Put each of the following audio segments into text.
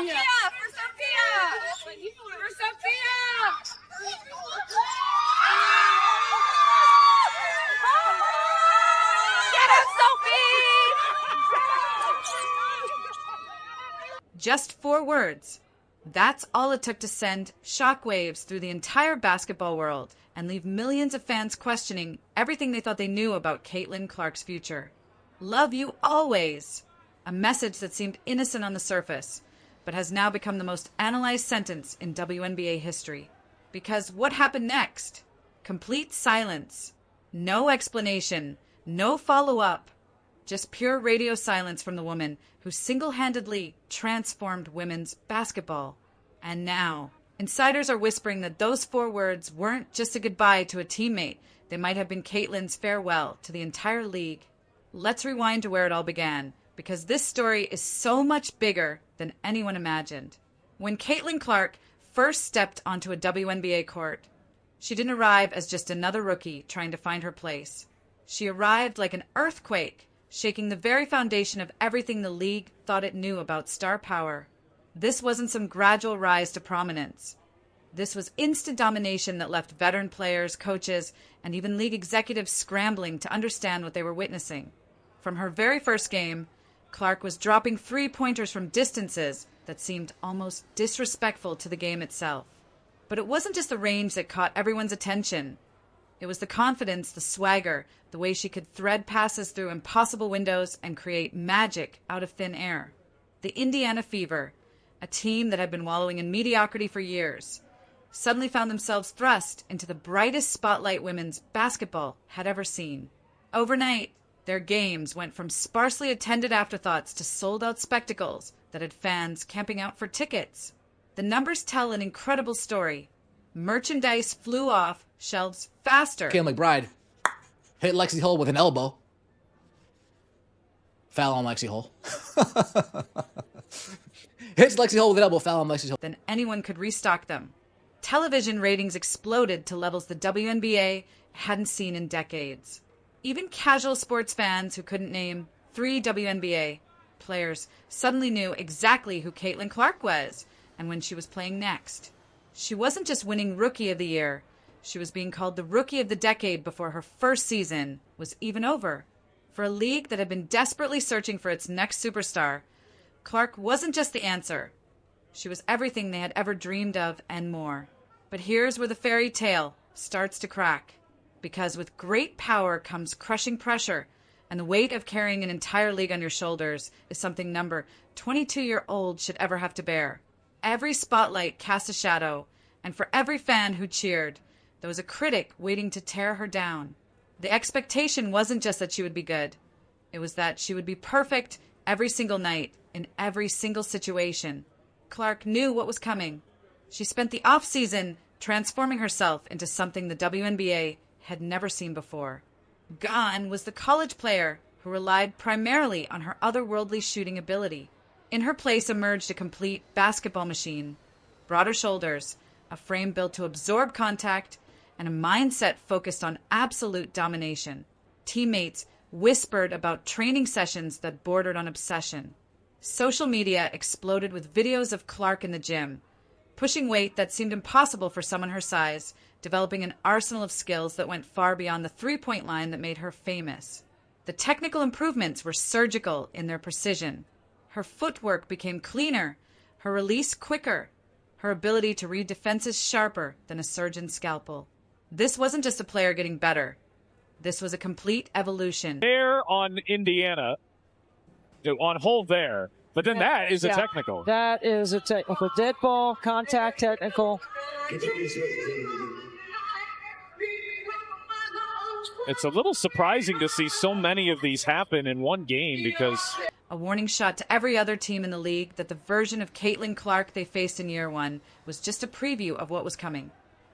Sophia! For Sophia! For Sophia! Get him, Sophie! Just 4 words. That's all it took to send shockwaves through the entire basketball world and leave millions of fans questioning everything they thought they knew about Caitlin Clark's future. Love you always. A message that seemed innocent on the surface, but has now become the most analyzed sentence in WNBA history. Because what happened next? Complete silence. No explanation. No follow-up. Just pure radio silence from the woman who single-handedly transformed women's basketball. And now, insiders are whispering that those 4 words weren't just a goodbye to a teammate. They might have been Caitlin's farewell to the entire league. Let's rewind to where it all began, because this story is so much bigger than anyone imagined. When Caitlin Clark first stepped onto a WNBA court, she didn't arrive as just another rookie trying to find her place. She arrived like an earthquake, shaking the very foundation of everything the league thought it knew about star power. This wasn't some gradual rise to prominence. This was instant domination that left veteran players, coaches, and even league executives scrambling to understand what they were witnessing. From her very first game, Clark was dropping 3-pointers from distances that seemed almost disrespectful to the game itself. But it wasn't just the range that caught everyone's attention. It was the confidence, the swagger, the way she could thread passes through impossible windows and create magic out of thin air. The Indiana Fever, a team that had been wallowing in mediocrity for years, suddenly found themselves thrust into the brightest spotlight women's basketball had ever seen. Overnight, their games went from sparsely attended afterthoughts to sold-out spectacles that had fans camping out for tickets. The numbers tell an incredible story. Merchandise flew off shelves faster. Caitlin McBride hit Lexi Hull with an elbow. Foul on Lexi Hull. Hits Lexi Hull with an elbow, foul on Lexi Hull. Than anyone could restock them. Television ratings exploded to levels the WNBA hadn't seen in decades. Even casual sports fans who couldn't name 3 WNBA players suddenly knew exactly who Caitlin Clark was and when she was playing next. She wasn't just winning Rookie of the Year. She was being called the Rookie of the Decade before her first season was even over. For a league that had been desperately searching for its next superstar, Clark wasn't just the answer. She was everything they had ever dreamed of and more. But here's where the fairy tale starts to crack. Because with great power comes crushing pressure, and the weight of carrying an entire league on your shoulders is something number 22-year-old should ever have to bear. Every spotlight cast a shadow, and for every fan who cheered, there was a critic waiting to tear her down. The expectation wasn't just that she would be good. It was that she would be perfect every single night, in every single situation. Clark knew what was coming. She spent the off-season transforming herself into something the WNBA had never seen before. Gone was the college player who relied primarily on her otherworldly shooting ability. In her place emerged a complete basketball machine. Broader shoulders, a frame built to absorb contact, and a mindset focused on absolute domination. Teammates whispered about training sessions that bordered on obsession. Social media exploded with videos of Clark in the gym, pushing weight that seemed impossible for someone her size, developing an arsenal of skills that went far beyond the three-point line that made her famous. The technical improvements were surgical in their precision. Her footwork became cleaner, her release quicker, her ability to read defenses sharper than a surgeon's scalpel. This wasn't just a player getting better. This was a complete evolution. There on Indiana, on hold there, but then that is a technical. That is a technical. Dead ball, contact technical. It's a little surprising to see so many of these happen in one game because... A warning shot to every other team in the league that the version of Caitlin Clark they faced in year one was just a preview of what was coming.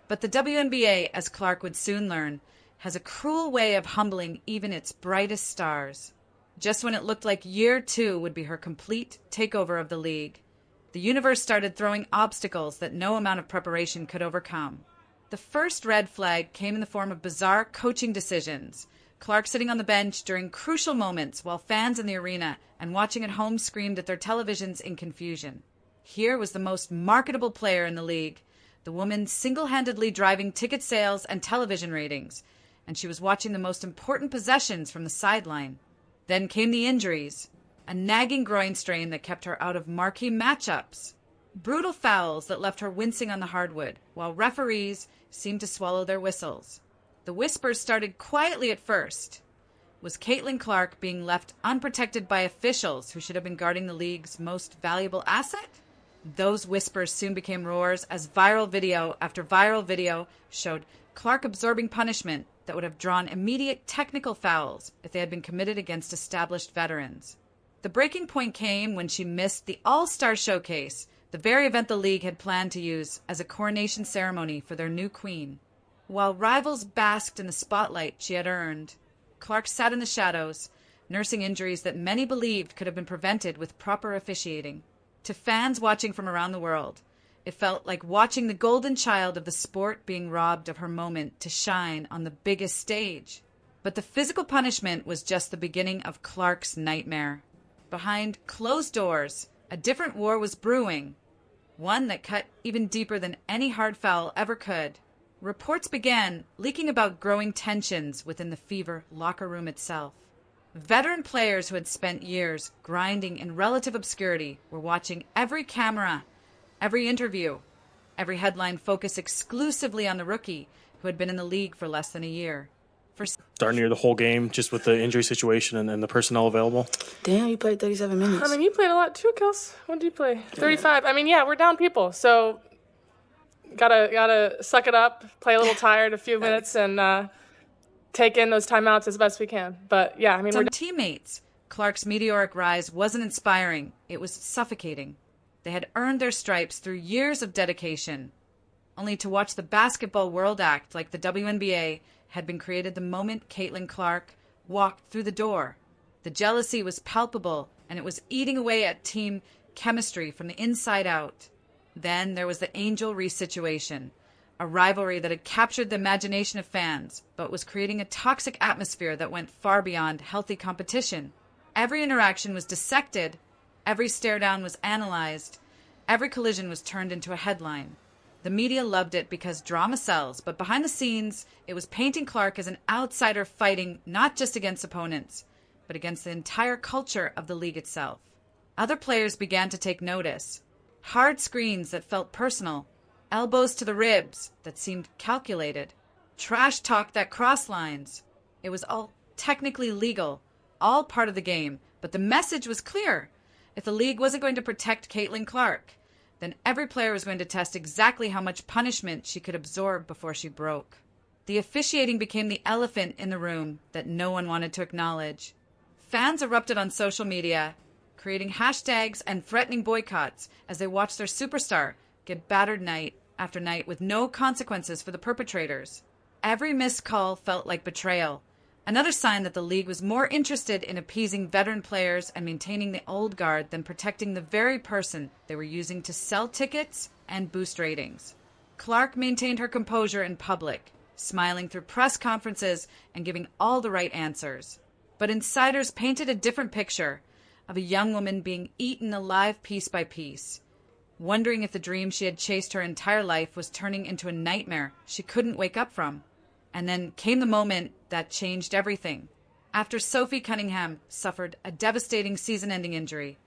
But the WNBA, as Clark would soon learn, has a cruel way of humbling even its brightest stars. Just when it looked like year two would be her complete takeover of the league, the universe started throwing obstacles that no amount of preparation could overcome. The first red flag came in the form of bizarre coaching decisions. Clark sitting on the bench during crucial moments while fans in the arena and watching at home screamed at their televisions in confusion. Here was the most marketable player in the league, the woman single-handedly driving ticket sales and television ratings, and she was watching the most important possessions from the sideline. Then came the injuries, a nagging groin strain that kept her out of marquee matchups, brutal fouls that left her wincing on the hardwood, while referees seemed to swallow their whistles. The whispers started quietly at first. Was Caitlin Clark being left unprotected by officials who should have been guarding the league's most valuable asset? Those whispers soon became roars as viral video after viral video showed Clark absorbing punishment that would have drawn immediate technical fouls if they had been committed against established veterans. The breaking point came when she missed the All-Star Showcase, the very event the league had planned to use as a coronation ceremony for their new queen. While rivals basked in the spotlight she had earned, Clark sat in the shadows, nursing injuries that many believed could have been prevented with proper officiating. To fans watching from around the world, it felt like watching the golden child of the sport being robbed of her moment to shine on the biggest stage. But the physical punishment was just the beginning of Clark's nightmare. Behind closed doors, a different war was brewing, one that cut even deeper than any hard foul ever could. Reports began leaking about growing tensions within the Fever locker room itself. Veteran players who had spent years grinding in relative obscurity were watching every camera, every interview, every headline focus exclusively on the rookie who had been in the league for less than a year. Darn near the whole game, just with the injury situation and the personnel available. Damn, you played 37 minutes. I mean, you played a lot too, Kels. What did you play? 35. I mean, yeah, we're down people, so gotta suck it up, play a little tired a few minutes, and take in those timeouts as best we can. But yeah, I mean, some teammates. Clark's meteoric rise wasn't inspiring. It was suffocating. They had earned their stripes through years of dedication, only to watch the basketball world act like the WNBA had been created the moment Caitlin Clark walked through the door. The jealousy was palpable, and it was eating away at team chemistry from the inside out. Then there was the Angel Reese situation, a rivalry that had captured the imagination of fans, but was creating a toxic atmosphere that went far beyond healthy competition. Every interaction was dissected, every stare down was analyzed, every collision was turned into a headline. The media loved it because drama sells, but behind the scenes, it was painting Clark as an outsider fighting not just against opponents, but against the entire culture of the league itself. Other players began to take notice. Hard screens that felt personal, elbows to the ribs that seemed calculated, trash talk that crossed lines. It was all technically legal, all part of the game, but the message was clear. If the league wasn't going to protect Caitlin Clark, then every player was going to test exactly how much punishment she could absorb before she broke. The officiating became the elephant in the room that no one wanted to acknowledge. Fans erupted on social media, creating hashtags and threatening boycotts as they watched their superstar get battered night after night with no consequences for the perpetrators. Every missed call felt like betrayal, another sign that the league was more interested in appeasing veteran players and maintaining the old guard than protecting the very person they were using to sell tickets and boost ratings. Clark maintained her composure in public, smiling through press conferences and giving all the right answers. But insiders painted a different picture of a young woman being eaten alive piece by piece, wondering if the dream she had chased her entire life was turning into a nightmare she couldn't wake up from. And then came the moment that changed everything. After Sophie Cunningham suffered a devastating season-ending injury,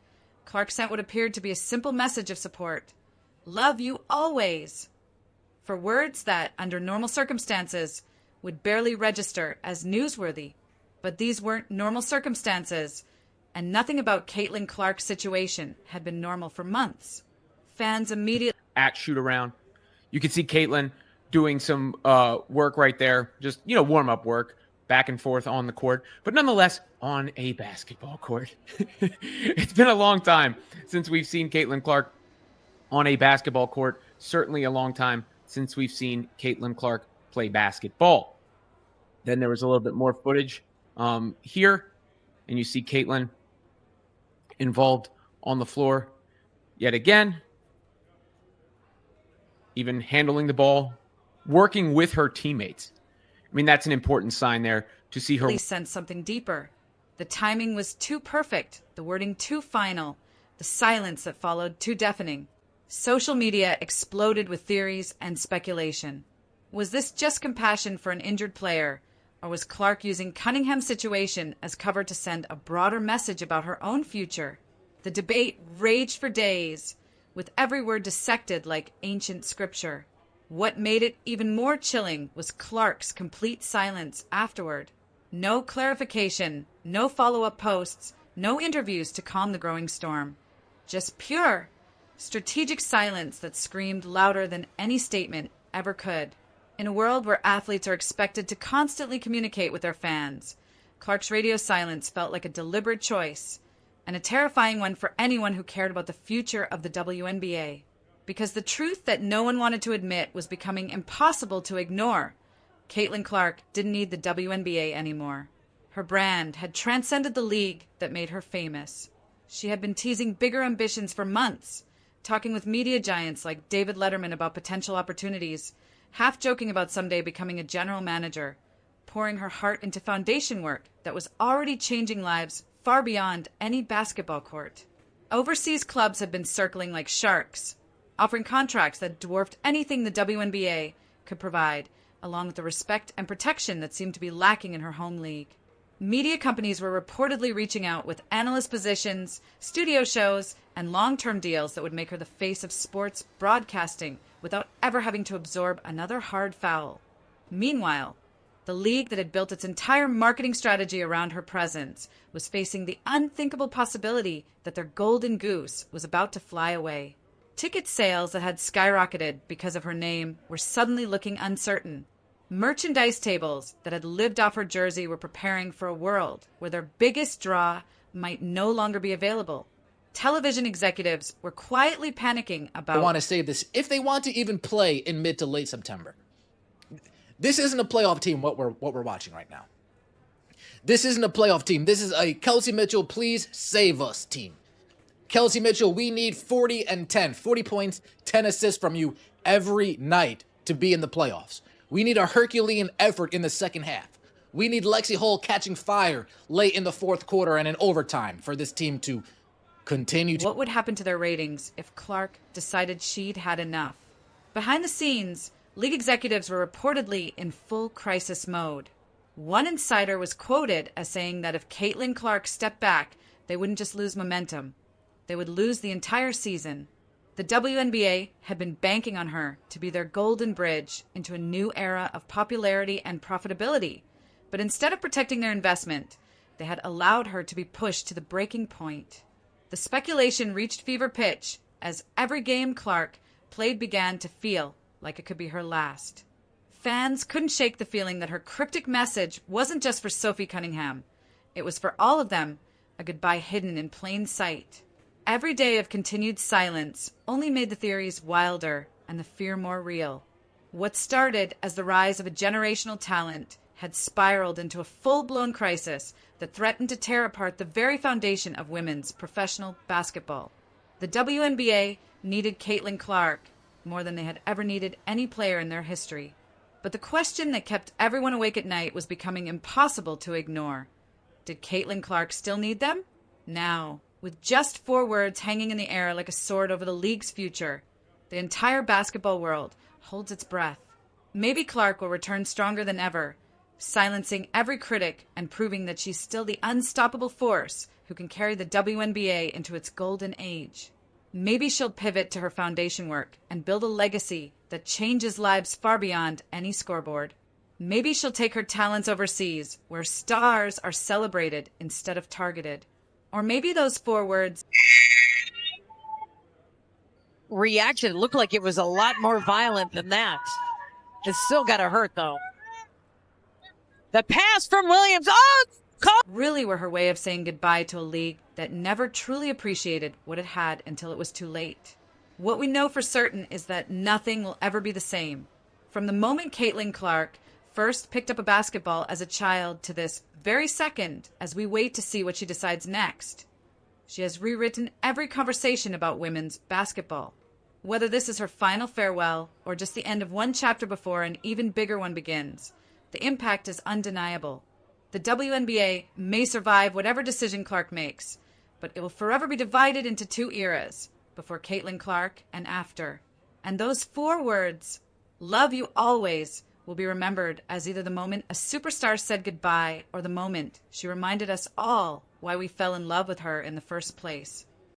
Clark sent what appeared to be a simple message of support. Love you always. For words that, under normal circumstances, would barely register as newsworthy. But these weren't normal circumstances, and nothing about Caitlin Clark's situation had been normal for months. Fans immediately at shoot-around. You could see Caitlin doing some work right there, just, warm-up work, back and forth on the court, but nonetheless on a basketball court. It's been a long time since we've seen Caitlin Clark on a basketball court, certainly a long time since we've seen Caitlin Clark play basketball. Then there was a little bit more footage here, and you see Caitlin involved on the floor yet again, even handling the ball, working with her teammates. I mean, that's an important sign there to see her sense something deeper. The timing was too perfect, the wording too final, The silence that followed too deafening. Social media exploded with theories and speculation. Was this just compassion for an injured player, or was Clark using Cunningham's situation as cover to send a broader message about her own future? The debate raged for days, with every word dissected like ancient scripture. What made it even more chilling was Clark's complete silence afterward. No clarification, no follow-up posts, no interviews to calm the growing storm. Just pure, strategic silence that screamed louder than any statement ever could. In a world where athletes are expected to constantly communicate with their fans, Clark's radio silence felt like a deliberate choice, and a terrifying one for anyone who cared about the future of the WNBA. Because the truth that no one wanted to admit was becoming impossible to ignore. Caitlin Clark didn't need the WNBA anymore. Her brand had transcended the league that made her famous. She had been teasing bigger ambitions for months, talking with media giants like David Letterman about potential opportunities, half joking about someday becoming a general manager, pouring her heart into foundation work that was already changing lives far beyond any basketball court. Overseas clubs had been circling like sharks, offering contracts that dwarfed anything the WNBA could provide, along with the respect and protection that seemed to be lacking in her home league. Media companies were reportedly reaching out with analyst positions, studio shows, and long-term deals that would make her the face of sports broadcasting without ever having to absorb another hard foul. Meanwhile, the league that had built its entire marketing strategy around her presence was facing the unthinkable possibility that their golden goose was about to fly away. Ticket sales that had skyrocketed because of her name were suddenly looking uncertain. Merchandise tables that had lived off her jersey were preparing for a world where their biggest draw might no longer be available. Television executives were quietly panicking about... I want to say this. If they want to even play in mid to late September, this isn't a playoff team, what we're watching right now. This isn't a playoff team. This is a Kelsey Mitchell, please save us team. Kelsey Mitchell, we need 40 and 10. 40 points, 10 assists from you every night to be in the playoffs. We need a Herculean effort in the second half. We need Lexi Hull catching fire late in the fourth quarter and in overtime for this team to continue to... What would happen to their ratings if Clark decided she'd had enough? Behind the scenes, league executives were reportedly in full crisis mode. One insider was quoted as saying that if Caitlin Clark stepped back, they wouldn't just lose momentum. They would lose the entire season. The WNBA had been banking on her to be their golden bridge into a new era of popularity and profitability. But instead of protecting their investment, they had allowed her to be pushed to the breaking point. The speculation reached fever pitch as every game Clark played began to feel like it could be her last. Fans couldn't shake the feeling that her cryptic message wasn't just for Sophie Cunningham. It was for all of them, a goodbye hidden in plain sight. Every day of continued silence only made the theories wilder and the fear more real. What started as the rise of a generational talent had spiraled into a full-blown crisis that threatened to tear apart the very foundation of women's professional basketball. The WNBA needed Caitlin Clark more than they had ever needed any player in their history. But the question that kept everyone awake at night was becoming impossible to ignore. Did Caitlin Clark still need them? Now, with just 4 words hanging in the air like a sword over the league's future, the entire basketball world holds its breath. Maybe Clark will return stronger than ever, silencing every critic and proving that she's still the unstoppable force who can carry the WNBA into its golden age. Maybe she'll pivot to her foundation work and build a legacy that changes lives far beyond any scoreboard. Maybe she'll take her talents overseas, where stars are celebrated instead of targeted. Or maybe those 4 words... Reaction looked like it was a lot more violent than that. It still got to hurt, though. The pass from Williams. Oh! really were her way of saying goodbye to a league that never truly appreciated what it had until it was too late. What we know for certain is that nothing will ever be the same. From the moment Caitlin Clark first picked up a basketball as a child to this very second, as we wait to see what she decides next, she has rewritten every conversation about women's basketball. Whether this is her final farewell or just the end of one chapter before an even bigger one begins, the impact is undeniable. The WNBA may survive whatever decision Clark makes, but it will forever be divided into two eras, before Caitlin Clark and after. And those 4 words, love you always, will be remembered as either the moment a superstar said goodbye or the moment she reminded us all why we fell in love with her in the first place.